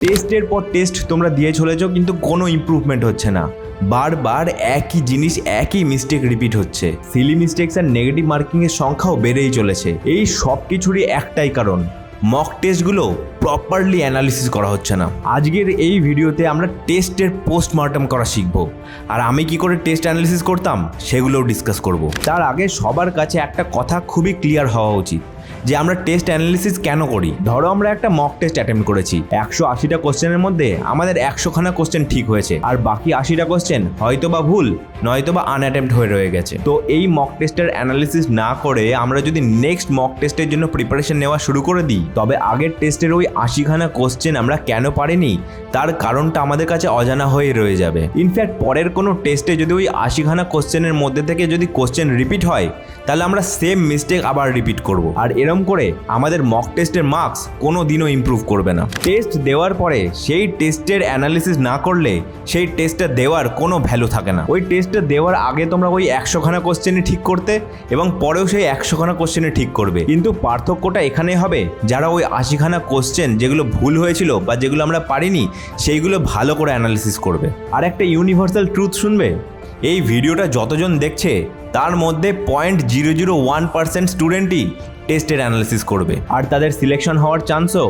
টেস্টের পর টেস্ট তোমরা দিয়ে চলেছো কিন্তু কোনো ইমপ্রুভমেন্ট হচ্ছে না। বারবার একই জিনিস, একই মিস্টেক রিপিট হচ্ছে। সিলি মিস্টেক্স আর নেগেটিভ মার্কিংয়ের সংখ্যাও বেড়েই চলেছে। এই সব কিছুরই একটাই কারণ, মক টেস্টগুলো প্রপারলি অ্যানালিসিস করা হচ্ছে না। আজকের এই ভিডিওতে আমরা টেস্টের পোস্টমর্টম করা শিখব, আর আমি কি করে টেস্ট অ্যানালিসিস করতাম সেগুলোও ডিসকাস করব। তার আগে সবার কাছে একটা কথা খুবই ক্লিয়ার হওয়া উচিত যে আমরা টেস্ট অ্যানালিসিস কেন করি। ধরো আমরা একটা মক টেস্ট অ্যাটেম্প করেছি, 180টা কোশ্চেনের মধ্যে আমাদের 100খানা কোশ্চেন ঠিক হয়েছে, আর বাকি 80টা কোশ্চেন হয়তো বা ভুল নয়তো বা আনঅ্যাটেম্পট হয়ে রয়ে গেছে। তো এই মক টেস্টের অ্যানালিসিস না করে আমরা যদি নেক্সট মক টেস্টের জন্য প্রিপারেশন নেওয়া শুরু করে দিই, তবে আগের টেস্টের ওই 80খানা কোশ্চেন আমরা কেন পারিনি তার কারণটা আমাদের কাছে অজানা হয়ে রয়ে যাবে। ইনফ্যাক্ট পরের কোনো টেস্টে যদি ওই 80খানা কোশ্চেনের মধ্যে থেকে যদি কোশ্চেন রিপিট হয়, তাহলে আমরা সেম মিস্টেক আবার রিপিট করব, আর এরম করে আমাদের মক টেস্টের মার্কস কোনো দিনও ইমপ্রুভ করবে না। টেস্ট দেওয়ার পরে সেই টেস্টের অ্যানালিসিস না করলে সেই টেস্টটা দেওয়ার কোনো ভ্যালু থাকে না। ওই টেস্টটা দেওয়ার আগে তোমরা ওই 100খানা কোশ্চেনই ঠিক করতে এবং পরেও সেই 100খানা কোশ্চেনে ঠিক করবে, কিন্তু পার্থক্যটা এখানেই হবে যারা ওই 80খানা কোশ্চেন যেগুলো ভুল হয়েছিল বা যেগুলো আমরা পারিনি সেইগুলো ভালো করে অ্যানালিসিস করবে। আর একটা ইউনিভার্সাল ট্রুথ শুনবে, এই ভিডিওটা যতজন দেখছে তার মধ্যে 0.001% স্টুডেন্টই টেস্টের অ্যানালিসিস করবে, আর তাদের সিলেকশন হওয়ার চান্সও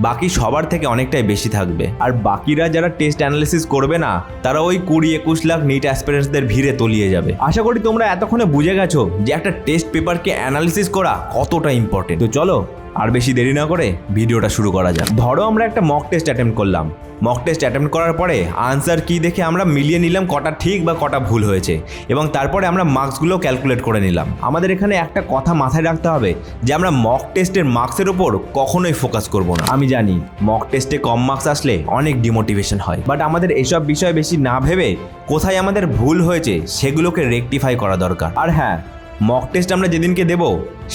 বাকি সবার থেকে অনেকটাই বেশি থাকবে। আর বাকিরা যারা টেস্ট অ্যানালিসিস করবে না, তারা ওই 20-21 লাখ নিট অ্যাসপিরেন্টসদের ভিড়ে তলিয়ে যাবে। আশা করি তোমরা এতক্ষণে বুঝে গেছো যে একটা টেস্ট পেপারকে অ্যানালিসিস করা কতটা ইম্পর্টেন্ট। তো চলো আর বেশি দেরি না করে ভিডিওটা শুরু করা যাক। ধরো আমরা একটা মক টেস্ট অ্যাটেম্প করলাম। মক টেস্ট অ্যাটেম্প করার পরে আনসার কি দেখে আমরা মিলিয়ে নিলাম কটা ঠিক বা কটা ভুল হয়েছে, এবং তারপরে আমরা মার্কসগুলো ক্যালকুলেট করে নিলাম। আমাদের এখানে একটা কথা মাথায় রাখতে হবে যে আমরা মক টেস্টের মার্কসের ওপর কখনোই ফোকাস করব না। আমি জানি মক টেস্টে কম মার্কস আসলে অনেক ডিমোটিভেশন হয়, বাট আমাদের এসব বিষয় বেশি না ভেবে কোথায় আমাদের ভুল হয়েছে সেগুলোকে রেকটিফাই করা দরকার। আর হ্যাঁ, মক টেস্ট আমরা যেদিনকে দেব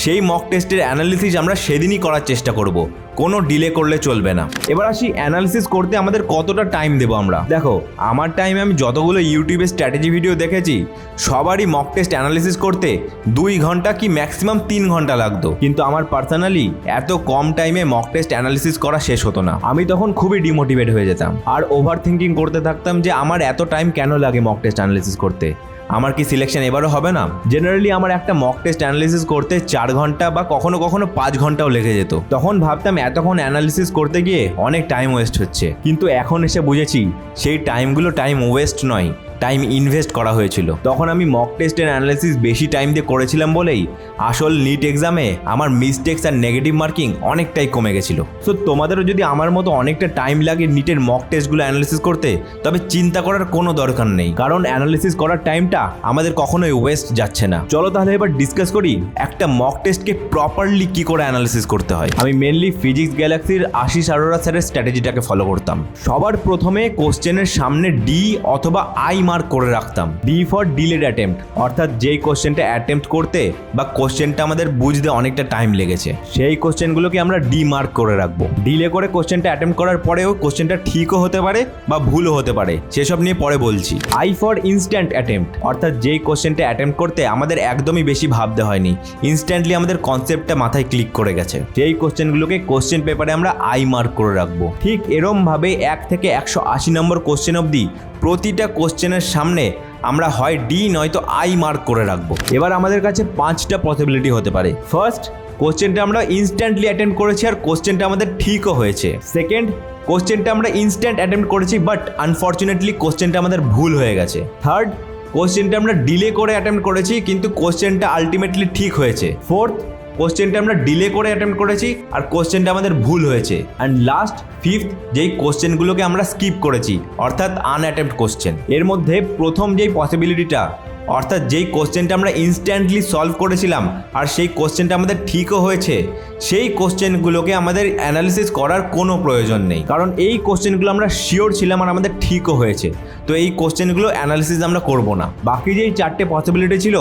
সেই মক টেস্টের অ্যানালিসিস আমরা সেদিনই করার চেষ্টা করব, কোনো ডিলে করলে চলবে না। এবার আসি অ্যানালিসিস করতে আমাদের কতটা টাইম দেবো আমরা। দেখো, আমার টাইমে আমি যতগুলো ইউটিউবে স্ট্র্যাটেজি ভিডিও দেখেছি সবারই মক টেস্ট অ্যানালিসিস করতে 2 ঘন্টা কি ম্যাক্সিমাম 3 ঘন্টা লাগতো, কিন্তু আমার পার্সোনালি এত কম টাইমে মক টেস্ট অ্যানালিসিস করা শেষ হতো না। আমি তখন খুবই ডিমোটিভেট হয়ে যেতাম আর ওভার থিঙ্কিং করতে থাকতাম যে আমার এত টাইম কেন লাগে মক টেস্ট অ্যানালিসিস করতে, আমার কি সিলেকশন এবারও হবে না। জেনারেলি আমার একটা মক টেস্ট অ্যানালিসিস করতে 4 ঘন্টা বা কখনো কখনো 5 ঘন্টাও লেগে যেত। তখন ভাবতাম এতক্ষণ অ্যানালিসিস করতে গিয়ে অনেক টাইম ওয়েস্ট হচ্ছে, কিন্তু এখন এসে বুঝেছি সেই টাইমগুলো টাইম ওয়েস্ট নয়, টাইম ইনভেস্ট করা হয়েছিল। তখন আমি মক টেস্টের অ্যানালিসিস বেশি টাইম দিয়ে করেছিলাম বলেই আসল নিট এক্সামে আমার মিস্টেক্স আর নেগেটিভ মার্কিং অনেকটাই কমে গেছিলো। সো তোমাদেরও যদি আমার মতো অনেকটা টাইম লাগে নিটের মক টেস্টগুলো অ্যানালিসিস করতে, তবে চিন্তা করার কোনো দরকার নেই, কারণ অ্যানালিসিস করার টাইমটা আমাদের কখনোই ওয়েস্ট যাচ্ছে না। চলো তাহলে এবার ডিসকাস করি একটা মক টেস্টকে প্রপারলি কি করে অ্যানালিসিস করতে হয়। আমি মেনলি ফিজিক্স গ্যালাক্সির আশিস আরোরা স্যারের স্ট্র্যাটেজিটাকে ফলো করতাম। সবার প্রথমে কোশ্চেনের সামনে ডি অথবা আই মার্ক করে রাখতাম। ডি ফর ডিলেড অ্যাটেম্প্ট, অর্থাৎ যেই কোশ্চেনটা অ্যাটেম্প্ট করতে বা কোশ্চেনটা আমাদের বুঝতে অনেকটা টাইম লেগেছে সেই কোশ্চেনগুলোকে আমরা ডি মার্ক করে রাখবো। ডিলে করে কোশ্চেনটা অ্যাটেম্প্ট করার পরেও কোশ্চেনটা ঠিকও হতে পারে বা ভুলও হতে পারে, সেসব নিয়ে পরে বলছি। আই ফর ইনস্ট্যান্ট অ্যাটেম্প্ট, অর্থাৎ যেই কোশ্চেনটা অ্যাটেম্প্ট করতে আমাদের একদমই বেশি ভাবতে হয়নি, ইনস্ট্যান্টলি আমাদের কনসেপ্টটা মাথায় ক্লিক করে গেছে, সেই কোশ্চেনগুলোকে কোশ্চেন পেপারে আমরা আই মার্ক করে রাখবো। ঠিক এরম ভাবে 1 থেকে 180 নম্বর কোশ্চেন অবধি প্রতিটা কোশ্চেনের সামনে আমরা হয় ডি নয়তো আই মার্ক করে রাখবো। এবার আমাদের কাছে 5টা পসিবিলিটি হতে পারে। ফার্স্ট, কোশ্চেনটা আমরা ইনস্ট্যান্টলি অ্যাটেম্প্ট করেছি আর কোশ্চেনটা আমাদের ঠিকও হয়েছে। সেকেন্ড, কোশ্চেনটা আমরা ইনস্ট্যান্ট অ্যাটেম্প্ট করেছি বাট আনফর্চুনেটলি কোশ্চেনটা আমাদের ভুল হয়ে গেছে। থার্ড, কোশ্চেনটা আমরা ডিলে করে অ্যাটেম্প্ট করেছি কিন্তু কোশ্চেনটা আলটিমেটলি ঠিক হয়েছে। ফোর্থ, কোশ্চেনটা আমরা ডিলে করে অ্যাটেম্প্ট করেছি আর কোশ্চেনটা আমাদের ভুল হয়েছে। অ্যান্ড লাস্ট, ফিফথ, যেই কোশ্চেনগুলোকে আমরা স্কিপ করেছি অর্থাৎ আনঅ্যাটেম্প্ট কোশ্চেন। এর মধ্যে প্রথম যেই পসিবিলিটিটা, অর্থাৎ যেই কোশ্চেনটা আমরা ইনস্ট্যান্টলি সলভ করেছিলাম আর সেই কোশ্চেনটা আমাদের ঠিকও হয়েছে, সেই কোশ্চেনগুলোকে আমাদের অ্যানালিসিস করার কোনো প্রয়োজন নেই, কারণ এই কোশ্চেনগুলো আমরা শিওর ছিলাম আর আমাদের ঠিকও হয়েছে, তো এই কোশ্চেনগুলো অ্যানালিসিস আমরা করব না। বাকি যেই 4টে পসিবিলিটি ছিল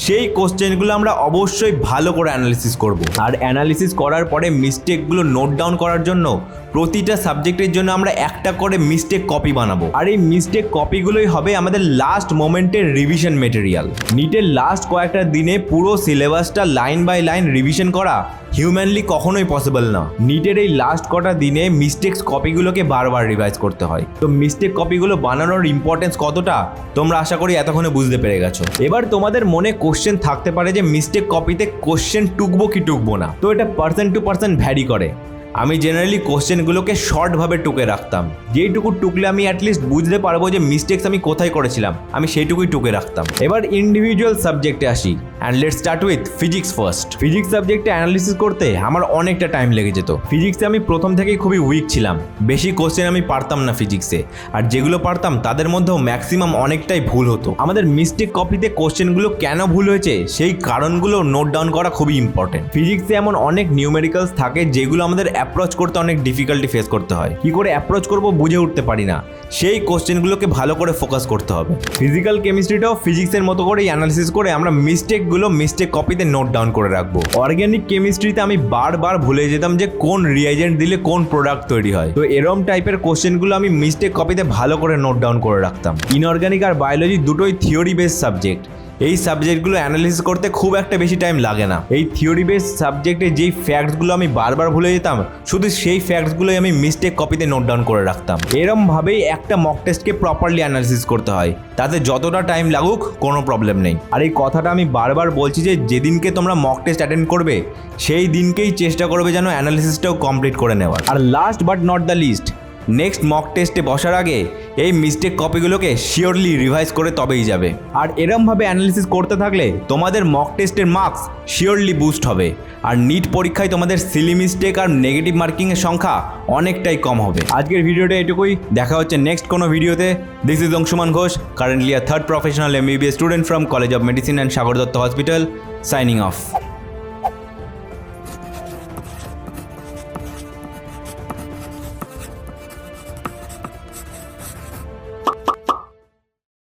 সেই কোশ্চেনগুলো আমরা অবশ্যই ভালো করে অ্যানালিসিস করব। আর অ্যানালিসিস করার পরে মিস্টেকগুলো নোট ডাউন করার জন্য প্রতিটা সাবজেক্টের জন্য আমরা একটা করে মিস্টেক কপি বানাবো, আর এই মিস্টেক কপিগুলোই হবে আমাদের লাস্ট মোমেন্টের রিভিশন মেটেরিয়াল। নিটের লাস্ট কয়েকটা দিনে পুরো সিলেবাসটা লাইন বাই লাইন রিভিশন করা হিউম্যানলি কখনোই পসিবল না। নিটের এই লাস্ট কটা দিনে মিস্টেক্স কপিগুলোকে বারবার রিভাইজ করতে হয়। তো মিস্টেক কপিগুলো বানানোর ইম্পর্টেন্স কতটা তোমরা আশা করি এতক্ষণে বুঝতে পেরে গেছো। এবার তোমাদের মনে কোশ্চেন থাকতে পারে যে মিস্টেক কপিতে কোশ্চেন টুকবো কি টুকবো না। তো এটা পার্সন টু পার্সন ভ্যারি করে। আমি জেনারেলি কোশ্চেনগুলোকে শর্টভাবে টুকে রাখতাম, যেইটুকু টুকলে আমি অ্যাটলিস্ট বুঝতে পারবো যে মিস্টেক্স আমি কোথায় করেছিলাম, আমি সেইটুকুই টুকে রাখতাম। এবার ইন্ডিভিজুয়াল সাবজেক্টে আসি, and let's start with physics first. Physics সাবজেক্টে অ্যানালিসিস করতে আমার অনেকটা টাইম লেগে যেত। ফিজিক্সে আমি প্রথম থেকেই খুবই উইক ছিলাম, বেশি কোশ্চেন আমি পারতাম না ফিজিক্সে, আর যেগুলো পারতাম তাদের মধ্যেও ম্যাক্সিমাম অনেকটাই ভুল হতো। আমাদের মিস্টেক কপিতে কোশ্চেনগুলো কেন ভুল হয়েছে সেই কারণগুলো নোট ডাউন করা খুবই ইম্পর্টেন্ট। ফিজিক্সে এমন অনেক নিউমেরিক্যালস থাকে যেগুলো আমাদের অ্যাপ্রোচ করতে অনেক ডিফিকাল্টি ফেস করতে হয়। কি করে অ্যাপ্রোচ করব বুঝে উঠতে পারি না, সেই কোশ্চেনগুলোকে ভালো করে ফোকাস করতে হবে। ফিজিক্যাল কেমিস্ট্রিটাও ফিজিক্সের মতো করেই অ্যানালিসিস করে আমরা মিস্টেকগুলো মিস্টেক কপিতে নোট ডাউন করে রাখবো। অর্গানিক কেমিস্ট্রিতে আমি বারবার ভুলে যেতাম যে কোন রিয়েজেন্ট দিলে কোন প্রোডাক্ট তৈরি হয়। তো এরম টাইপের কোশ্চেনগুলো আমি মিস্টেক কপিতে ভালো করে নোট ডাউন করে রাখতাম। ইনঅর্গানিক আর বায়োলজি দুটোই থিওরি বেস সাবজেক্ট। এই সাবজেক্টগুলো অ্যানালিসিস করতে খুব একটা বেশি টাইম লাগে না। এই থিওরি বেস সাবজেক্টে যেই ফ্যাক্টসগুলো আমি বারবার ভুলে যেতাম, শুধু সেই ফ্যাক্টসগুলোই আমি মিস্টেক কপিতে নোট ডাউন করে রাখতাম। এরমভাবেই একটা মক টেস্টকে প্রপারলি অ্যানালিসিস করতে হয়, তাতে যতটা টাইম লাগুক কোনো প্রবলেম নেই। আর এই কথাটা আমি বারবার বলছি যে যেদিনকে তোমরা মক টেস্ট অ্যাটেন্ড করবে সেই দিনকেই চেষ্টা করবে যেন অ্যানালিসিসটাও কমপ্লিট করে নেওয়ার। আর last but not the least, next mock টেস্টে বসার আগে এই মিস্টেক কপিগুলোকে শিওরলি রিভাইজ করে তবেই যাবে। আর এরমভাবে অ্যানালিসিস করতে থাকলে তোমাদের মক টেস্টের মার্কস শিওরলি বুস্ট হবে, আর নিট পরীক্ষায় তোমাদের সিলি মিস্টেক আর নেগেটিভ মার্কিংয়ের সংখ্যা অনেকটাই কম হবে। আজকের ভিডিওটা এটুকুই, দেখা হচ্ছে নেক্সট কোনো ভিডিওতে। This is Anshuman Ghosh, currently a third professional MBBS student from college of medicine and Sagar Dutta hospital, signing off.